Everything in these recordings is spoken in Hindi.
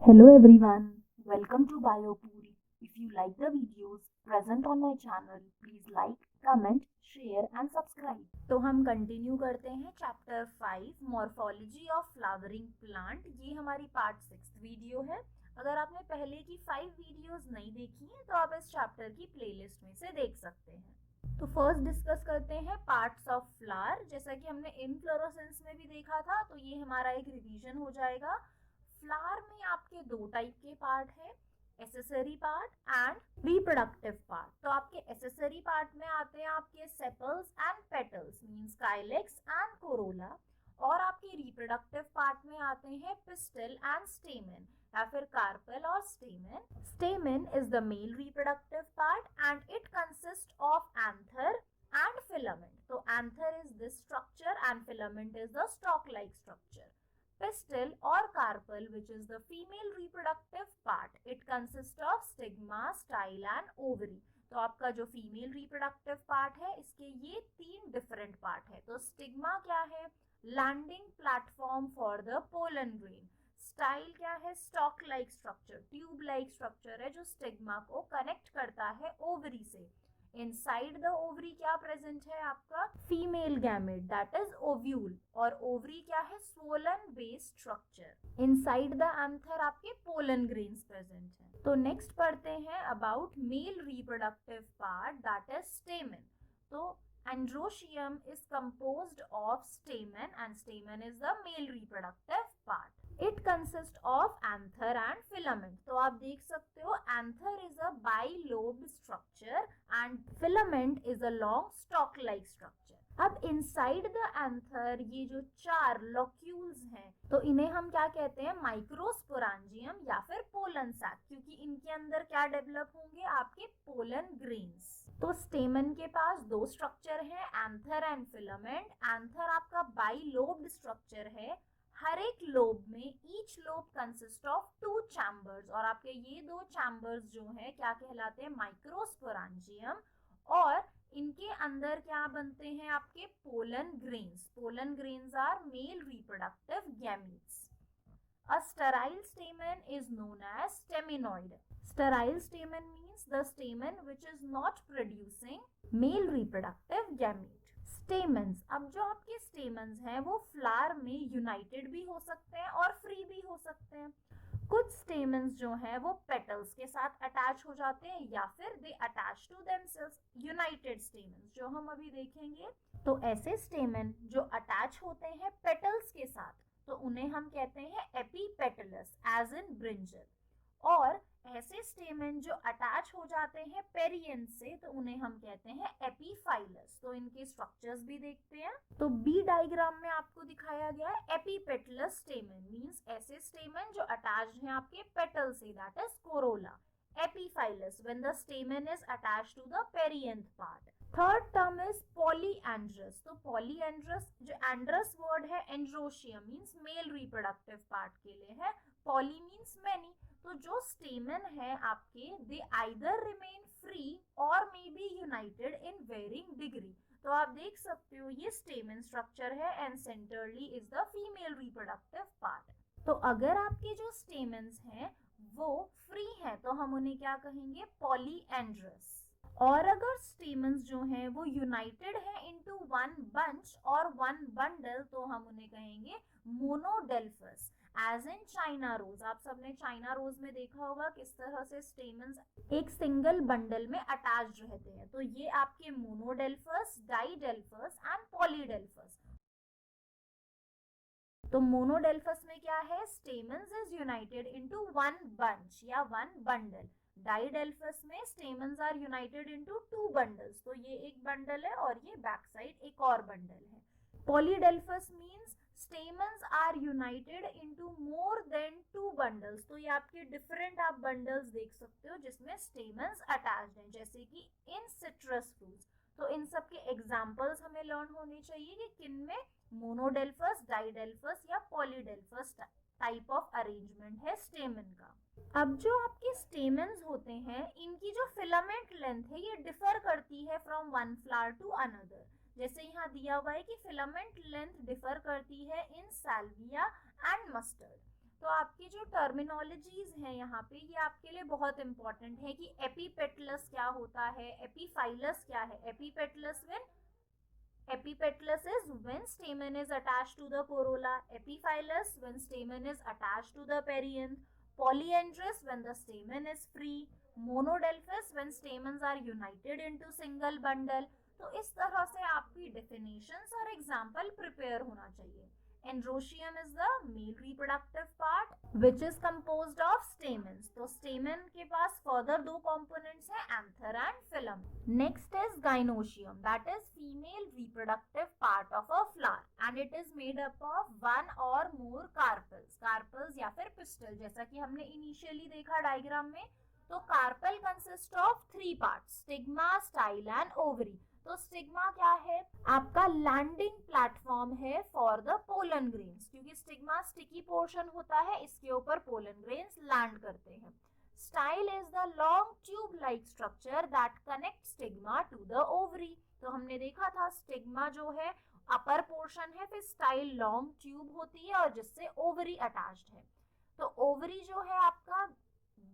Hello everyone, welcome to BioPuri. If you like the videos present on my channel, please like, comment, share and subscribe. तो हम कंटिन्यू करते हैं chapter 5 morphology of flowering plant. ये हमारी पार्ट 6 वीडियो है। अगर आपने पहले की 5 वीडियोस नहीं देखी हैं तो आप इस चैप्टर की प्लेलिस्ट में से देख सकते हैं। तो फर्स्ट डिस्कस करते हैं पार्ट्स ऑफ फ्लावर। जैसा कि हमने इनफ्लोरेसेंस में भी देखा था, तो ये हमारा एक रिवीजन हो जाएगा। फ्लावर में आपके दो टाइप के पार्ट है, accessory part and reproductive part. तो आपके एसेसरी पार्ट में आते हैं आपके sepals and petals means calyx and corolla, और आपके रिप्रोडक्टिव पार्ट में आते हैं पिस्टल एंड स्टेमन या फिर कार्पेल और stamen. Stamen is the male reproductive part and it consist of anther and filament. तो anther is this structure and filament is the stalk like structure. Pistil or carpel, which is the female reproductive part, it consists of stigma, style and ovary. तो आपका जो फीमेल रिप्रोडक्टिव पार्ट है, इसके ये तीन डिफरेंट पार्ट है। तो स्टिग्मा क्या है? Landing platform for the pollen grain. Style क्या है? Stalk like structure, tube like structure है जो स्टिग्मा को कनेक्ट करता है ओवरी से। इनसाइड द ओवरी क्या प्रेजेंट है? आपका female gamete that is ovule, और ओवरी क्या है? Swollen base structure. Inside the anther आपके पोलन ग्रेन्स प्रेजेंट है। तो नेक्स्ट पढ़ते हैं about male reproductive part that is stamen. तो androecium is composed of स्टेमन and स्टेमन is the male reproductive part. It consist of anther and filament. तो आप देख सकते हो anther is a bilobed structure and filament is a long stock like structure. अब इनसाइड द एंथर ये जो चार लॉक्यूल्स हैं, तो इन्हें हम क्या कहते हैं? माइक्रोस्पोरांजियम या फिर पोलन सैक, क्योंकि इनके अंदर क्या डेवलप होंगे? आपके पोलन ग्रेन्स। तो स्टेमन के पास दो स्ट्रक्चर है, एंथर एंड फिलामेंट। एंथर आपका बाइलोब्ड स्ट्रक्चर है, हर एक लोब में each lobe consist of 2 chambers, और आपके ये दो चैम्बर्स जो है क्या कहलाते हैं? माइक्रोस्पोरांजियम। और इनके अंदर क्या बनते हैं? आपके pollen grains. Pollen grains are male reproductive gametes. A sterile stamen is known as stamenoid. Sterile stamen means the stamen which is not producing male reproductive gamete. Stamens, अब जो आपके स्टेमन्स हैं वो फ्लावर में यूनाइटेड भी हो सकते हैं और फ्री भी हो सकते हैं। कुछ स्टेमन्स जो हैं वो पेटल्स के साथ अटैच हो जाते हैं या फिर they attach to themselves. United stamens जो हम अभी देखेंगे, तो ऐसे स्टेमन जो अटैच होते हैं पेटल्स के साथ, तो उन्हें हम कहते हैं एपीपेटलस एज इन ब्रिंजल। और ऐसे स्टेमन जो अटैच हो जाते हैं पेरियंस से, तो उन्हें हम कहते हैं एपीफाइलस। तो इनके स्ट्रक्चर्स भी देखते हैं। तो बी डायग्राम में आपको दिखाया गया है एपीपेटलस स्टेमन मींस ऐसे स्टेमन जो अटैच्ड हैं आपके पेटल से, that is corolla. Epiphyllous when the stamen is attached to the perianth part. Third term is polyandrous. तो पॉलीएंड्रस, जो एंड्रस वर्ड है androecium means male reproductive part के लिए है, पॉली मींस मेनी। तो जो स्टेमन है आपके, दे आइदर रिमेन फ्री और may be united in varying degree. तो आप देख सकते हो ये स्टेमन स्ट्रक्चर है and centrally is the female reproductive part. तो अगर आपके जो स्टेमन्स हैं वो फ्री हैं तो हम उन्हें क्या कहेंगे? पॉलीएंड्रस। और अगर स्टेमन्स जो हैं वो यूनाइटेड है इनटू वन बंच और वन बंडल, तो हम उन्हें कहेंगे मोनोडेल्फस एज इन चाइना रोज। आप सबने चाइना रोज में देखा होगा किस तरह से स्टेमन्स एक सिंगल बंडल में अटैच्ड रहते हैं। तो ये आपके मोनोडेल्फस, डाइडेल्फस एंड पॉलीडेल्फस। तो मोनोडेल्फस में क्या है? Stamens is united into one bunch या वन बंडल। डाइडेल्फस में stamens are united into 2 bundles. तो ये एक बंडल है और ये बैक साइड एक और बंडल है। Polyadelphous means stamens are united into more than 2 bundles. तो ये आपके डिफरेंट आप बंडल्स देख सकते हो जिसमें स्टेमन्स अटैच्ड हैं, जैसे कि इन सिट्रस फ्रूट्स। तो इन सब के एग्जांपल्स हमें लर्न होने चाहिए कि किनमें मोनोडेल्फस, डाइडेल्फस या पॉलीडेल्फस टाइप ऑफ अरेंजमेंट है स्टेमन का। अब जो आपके स्टेमन्स होते हैं इनकी जो फिलामेंट लेंथ है ये डिफर करती है from one flower to another. जैसे यहाँ दिया हुआ है कि फिलामेंट लेंथ डिफर करती है इन साल्विया एंड मस्टर्ड। तो आपकी जो टर्मिनोलॉजीज हैं यहाँ पे ये आपके लिए बहुत इंपॉर्टेंट है कि एपिपेटलस क्या होता है, एपीफाइलस क्या है। Epipetalous is when stamen is attached to the corolla. Epiphyllous when stamen is attached to the perianth. Polyandrous when the stamen is free. Monodelphous when stamens are united into single bundle. तो इस तरह से आपकी definitions और example prepare होना चाहिए. Androecium is the male reproductive part which is composed of stamens. तो stamen के पास further दो components हैं, anther and phylum. Next is gynoecium, that is female reproductive part of a flower and it is made up of one or more carpels. Carpels या फिर pistil, जैसा कि हमने initially देखा diagram में. तो carpel consist of three part, stigma, style and ovary. तो स्टिग्मा क्या है, आपका लैंडिंग प्लेटफॉर्म है फॉर द पोलन ग्रेन्स, क्योंकि स्टिग्मा स्टिकी पोर्शन होता है, इसके ऊपर पोलन ग्रेन्स लैंड करते हैं. Style is the long tube like structure that connect stigma to the ovary. तो हमने देखा था स्टिग्मा जो है अपर पोर्शन है, फिर स्टाइल लॉन्ग ट्यूब होती है और जिससे ओवरी अटैच्ड है. तो ओवरी जो है आपका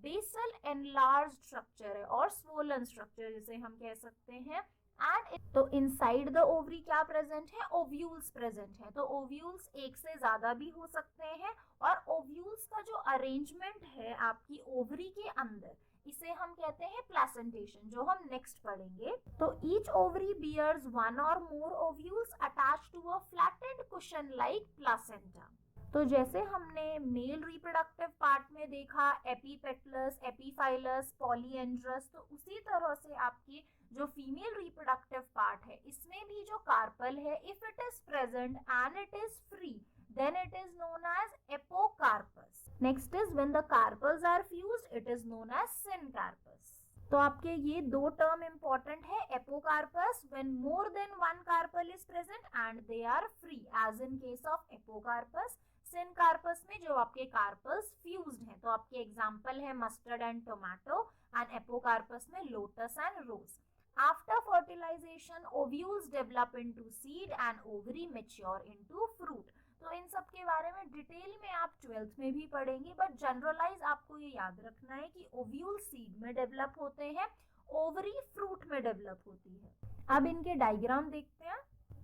बेसल एनलार्ज स्ट्रक्चर है और स्वोलन स्ट्रक्चर जिसे हम कह सकते हैं. एंड तो इनसाइड द ओवरी क्या प्रेजेंट है, ओव्यूल्स प्रेजेंट है. तो ओव्यूल्स एक से ज्यादा भी हो सकते हैं और ओव्यूल्स का जो अरेंजमेंट है आपकी ओवरी के अंदर, इसे हम कहते हैं प्लेसेंटेशन, जो हम नेक्स्ट पढ़ेंगे. तो ईच ओवरी बियर्स वन और more ovules attached to a flattened cushion like placenta. तो जैसे हमने मेल रिप्रोडक्टिव पार्ट में देखा एपीपेटलस, एपीफाइलस, पॉलीएंड्रस, तो उसी तरह से आपकी जो फीमेल रिप्रोडक्टिव पार्ट है इसमें भी जो कार्पल है, if it is present and it is free, then it is known as epocarpus. Next is when the carpels are fused, it is known as syncarpus. तो आपके ये दो टर्म इंपॉर्टेंट है, apocarpous when more than one carpel is present and they are free, as in case of epocarpus. syncarpus में जो आपके कार्पल्स फ्यूज्ड हैं, तो आपके एग्जांपल है mustard and tomato, and apocarpous में lotus and rose. After fertilization, ovules develop into seed and ovary mature into fruit. तो इन सब के बारे में डिटेल में आप 12th में भी पढ़ेंगे, बट जनरलाइज आपको ये याद रखना है कि ओव्यूल सीड में डेवलप होते हैं, ओवरी फ्रूट में डेवलप होती है. अब इनके डायग्राम देखते हैं.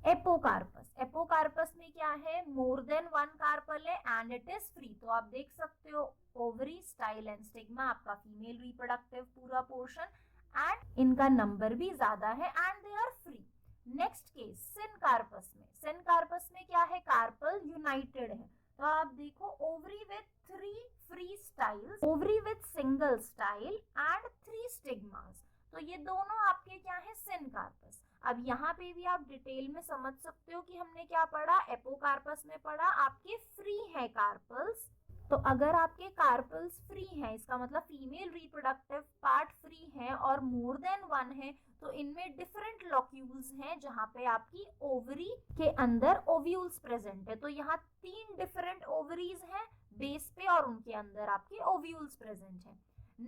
एपोकार्पस, एपोकार्पस में क्या है, मोर देन वन कार्पल है एंड इट इज फ्री. तो आप देख सकते हो ओवरी, स्टाइल एंड स्टिग्मा आपका फीमेल रिप्रोडक्टिव पूरा पोर्शन, एंड इनका नंबर भी ज्यादा है and they are free. Next case syncarpous में, सिनकार्पस में क्या है, कार्पल यूनाइटेड है. तो आप देखो ovary with three free styles, ovary with single style and three stigmas. तो ये दोनों आपके क्या है, सिनकार्पस. अब यहाँ पे भी आप डिटेल में समझ सकते हो कि हमने क्या पढ़ा, एपोकार्पस में पढ़ा आपके फ्री है कार्पल्स. तो अगर आपके कार्पल्स फ्री हैं, इसका मतलब फीमेल रिप्रोडक्टिव पार्ट फ्री है और मोर देन वन है, तो इनमें डिफरेंट लॉक्यूल्स हैं जहां पे आपकी ओवरी के अंदर ओव्यूल्स प्रेजेंट है. तो यहाँ 3 डिफरेंट ओवरीज हैं बेस पे और उनके अंदर आपके ओव्यूल्स प्रेजेंट है.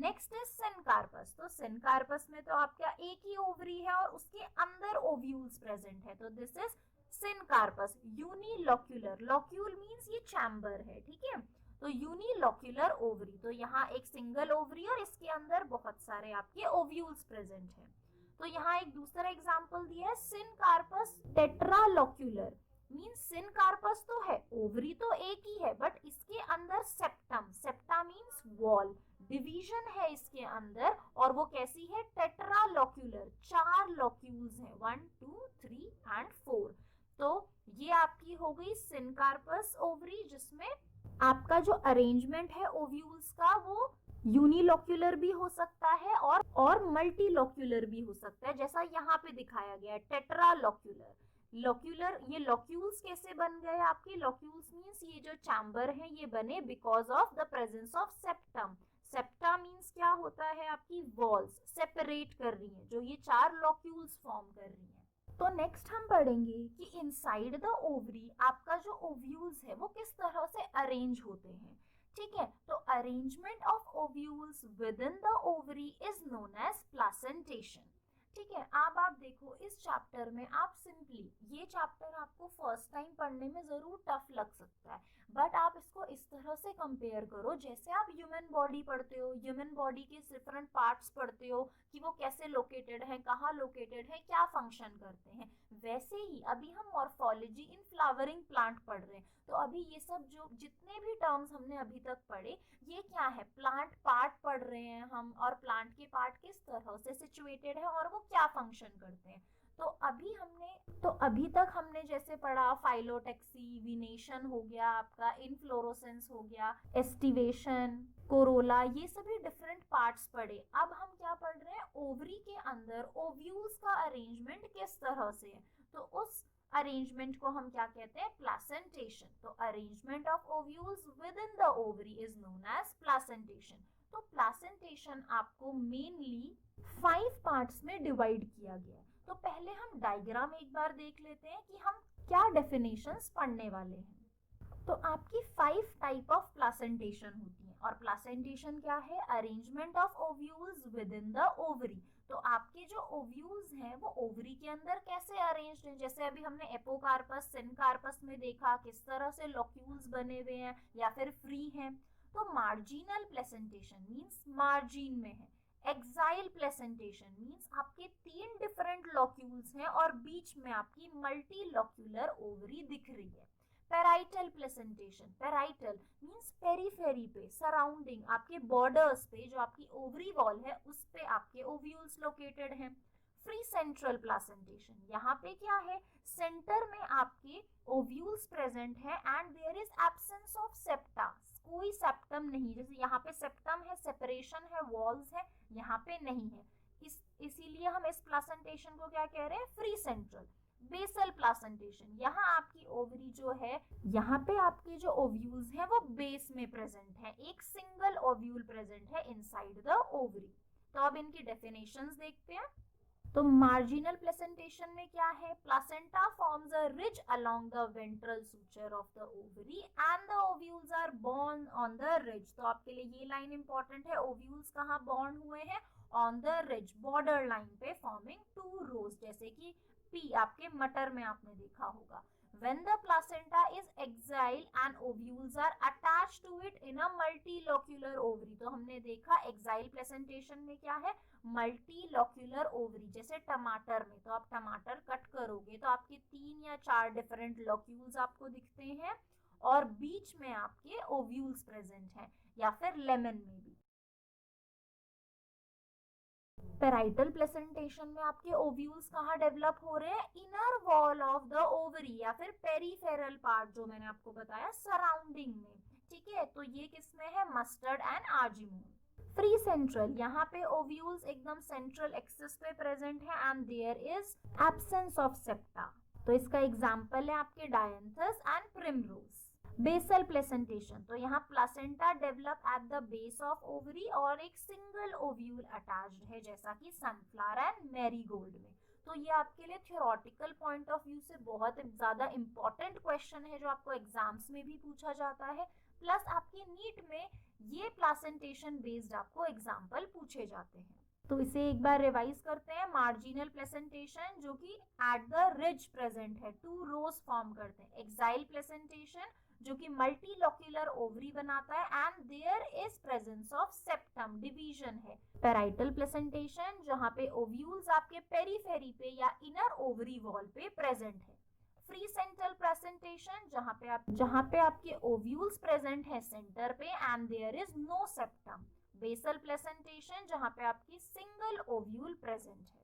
Next is syncarpous. तो सिनकार्पस में तो आपका एक ही ओवरी है और उसके अंदर ओव्यूल्स प्रेजेंट है, तो this is syncarpous. Unilocular, locule means ये चैम्बर है, ठीक है. तो यूनिलॉक्यूलर ओवरी, तो यहाँ एक सिंगल ओवरी और इसके अंदर बहुत सारे आपके ओव्यूल्स प्रेजेंट हैं. तो यहाँ एक दूसरा एग्जांपल दिया है सिनकार्पस टेट्रालॉक्यूलर. मींस सिनकार्पस तो है, ओवरी तो एक ही है, बट इसके अंदर septum, septa means wall, division है इसके अंदर, और वो कैसी है, टेट्रालॉक्यूलर, 4 लॉक्यूल्स हैं, 1 2 3 एंड 4. तो ये आपकी हो गई सिनकार्पस ओवरी, जिसमें आपका जो अरेंजमेंट है ओव्यूल्स का वो यूनिलॉक्यूलर भी हो सकता है और मल्टीलॉक्यूलर भी हो सकता है, जैसा यहाँ पे दिखाया गया है टेट्रालॉक्यूलर. लॉक्यूलर, ये लॉक्यूल्स कैसे बन गए आपके, लॉक्यूल्स मींस ये जो चैम्बर है ये बने because of the presence of septum. Septa means क्या होता है, आपकी वॉल्स सेपरेट कर रही हैं, जो ये 4 लॉक्यूल्स फॉर्म कर रही हैं. तो नेक्स्ट हम पढ़ेंगे कि इनसाइड द ओवरी आपका जो ओव्यूल्स है वो किस तरह से अरेंज होते हैं, ठीक है. तो arrangement of ovules within the ovary is known as placentation, ठीक है. अब आप देखो इस चैप्टर में आप सिंपली, ये चैप्टर आपको फर्स्ट टाइम पढ़ने में जरूर टफ लग सकता है, बट आप इसको इस तरह से कंपेयर करो जैसे आप ह्यूमन बॉडी पढ़ते हो, ह्यूमन बॉडी के डिफरेंट पार्ट्स पढ़ते हो कि वो कैसे लोकेटेड है, कहाँ लोकेटेड है, क्या फंक्शन करते हैं। वैसे ही अभी हम मॉर्फोलॉजी इन फ्लावरिंग प्लांट पढ़ रहे हैं। तो अभी ये सब जो जितने भी टर्म्स हमने अभी तक पढ़े, ये क्या है, प्लांट पार्ट पढ़ रहे हैं हम, और प्लांट के पार्ट किस तरह से सिचुएटेड है और वो क्या फंक्शन करते हैं। तो अभी तक हमने जैसे पढ़ा फाइलोटेक्सी, विनेशन हो गया आपका, इनफ्लोरोसेंस हो गया, एस्टिवेशन, कोरोला, ये सभी डिफरेंट पार्ट्स पढ़े। अब हम क्या पढ़ रहे हैं, ओवरी के अंदर ओव्यूल्स का अरेंजमेंट किस तरह से है। तो उस अरेंजमेंट को हम क्या कहते हैं, प्लासेंटेशन। तो arrangement of ovules within the ovary is known as placentation. तो प्लासेंटेशन आपको मेनली 5 पार्ट्स में डिवाइड किया गया है। तो पहले हम डायग्राम एक बार देख लेते हैं कि हम क्या डेफिनेशंस पढ़ने वाले हैं। तो आपकी 5 टाइप ऑफ प्लासेंटेशन होती है, और प्लासेंटेशन क्या है, arrangement of ovules within the ovary. तो आपके जो ओव्यूल्स हैं वो ओवरी के अंदर कैसे अरेंज्ड हैं, जैसे अभी हमने एपोकार्पस, सिनकार्पस में देखा किस तरह से लॉक्यूल्स बने हुए हैं या फिर फ्री हैं। तो मार्जिनल प्लेसेंटेशन मींस मार्जिन में है। एक्साइल प्लेसेंटेशन मींस आपके 3 डिफरेंट लॉक्यूल्स हैं और बीच में आपकी मल्टी लॉक्यूलर ओवरी दिख रही है। Parietal placentation, parietal means periphery पे, सराउंडिंग, आपके बॉर्डर्स पे, जो आपकी ओवरी वॉल है उस पे आपके ओव्यूल्स लोकेटेड हैं। फ्री सेंट्रल प्लेसेंटेशन, यहाँ पे क्या है, सेंटर में आपके ओव्यूल्स प्रेजेंट है and there is absence of septa, कोई सेप्टम नहीं, जैसे यहाँ पे सेप्टम है, सेपरेशन है, वॉल्स है, यहाँ पे नहीं है। इसीलिए हम इस प्लासेंटेशन को क्या कह रहे हैं, फ्री सेंट्रल। बेसल प्लासेंटेशन, यहाँ आपकी ओवरी जो है, यहाँ पे आपके जो ओव्यूल्स हैं वो बेस में प्रेजेंट है, एक सिंगल ओव्यूल प्रेजेंट है इनसाइड द ओवरी। तो अब इनकी डेफिनेशंस देखते हैं। तो मार्जिनल प्लेसेंटेशन में क्या है, placenta forms a ridge along the ventral suture of the ovary and the ovules are borne on the ridge. तो आपके लिए ये लाइन इंपॉर्टेंट है, ओव्यूल्स कहाँ बोर्न हुए हैं, on the ridge, border line पे, फॉर्मिंग 2 रोज, जैसे कि पी आपके मटर में आपने देखा होगा। When the placenta is exiled and ovules are attached to it in a multilocular ovary, तो हमने देखा exile placentation में क्या है, मल्टीलोक्यूलर ओवरी, जैसे टमाटर में। तो आप टमाटर कट करोगे तो आपके 3 या 4 डिफरेंट लोक्यूल्स आपको दिखते हैं और बीच में आपके ओव्यूल्स प्रेजेंट हैं, या फिर लेमन में भी। पेराइटल प्लेसेंटेशन में आपके ओव्यूल्स कहाँ डेवलप हो रहे हैं, inner wall of the ovary या फिर पेरीफेरल पार्ट, जो मैंने आपको बताया सराउंडिंग में। ठीक है, तो ये किसमें है, mustard and argemone. Free central, यहाँ पे ओव्यूल्स एकदम सेंट्रल एक्सिस पे प्रेजेंट है and there is absence of septa. तो इसका एग्जांपल है आपके dianthus and primrose. Basal placentation, तो यहाँ placenta develop at the base of ovary और एक सिंगल ओव्यूल अटैच्ड है, जैसा कि सनफ्लावर एंड मैरीगोल्ड में। तो ये आपके लिए थ्योरेटिकल पॉइंट ऑफ व्यू से बहुत ज्यादा इंपॉर्टेंट क्वेश्चन है, जो आपको एग्जाम्स में भी पूछा जाता है, प्लस आपके नीट में ये प्लासेंटेशन बेस्ड आपको एग्जाम्पल पूछे जाते हैं। तो इसे एक बार रिवाइज करते हैं। मार्जिनल प्लेसेंटेशन जो कि एट द रिज प्रेजेंट है, 2 रोज फॉर्म करते हैं। एक्साइल प्लेसेंटेशन जो कि मल्टीलोक्यूलर ओवरी बनाता है and there is presence of septum, division है। पेराइटल प्लेसेंटेशन जहाँ पे ओव्यूल्स आपके पेरीफेरी पे या इनर ओवरी वॉल पे प्रेजेंट है। फ्री सेंट्रल प्रेजेंटेशन जहाँ पे आपके ओव्यूल्स प्रेजेंट है सेंटर पे and there is no septum. Basal placentation जहाँ पे आपकी सिंगल ओव्यूल प्रेजेंट है।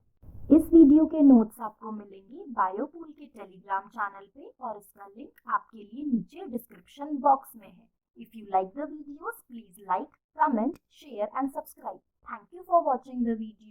इस वीडियो के नोट्स आपको मिलेंगे बायोपूल के टेलीग्राम चैनल पे, और इसका लिंक आपके लिए नीचे डिस्क्रिप्शन बॉक्स में है। If you like the videos, please like, comment, share and subscribe. Thank you for watching the video.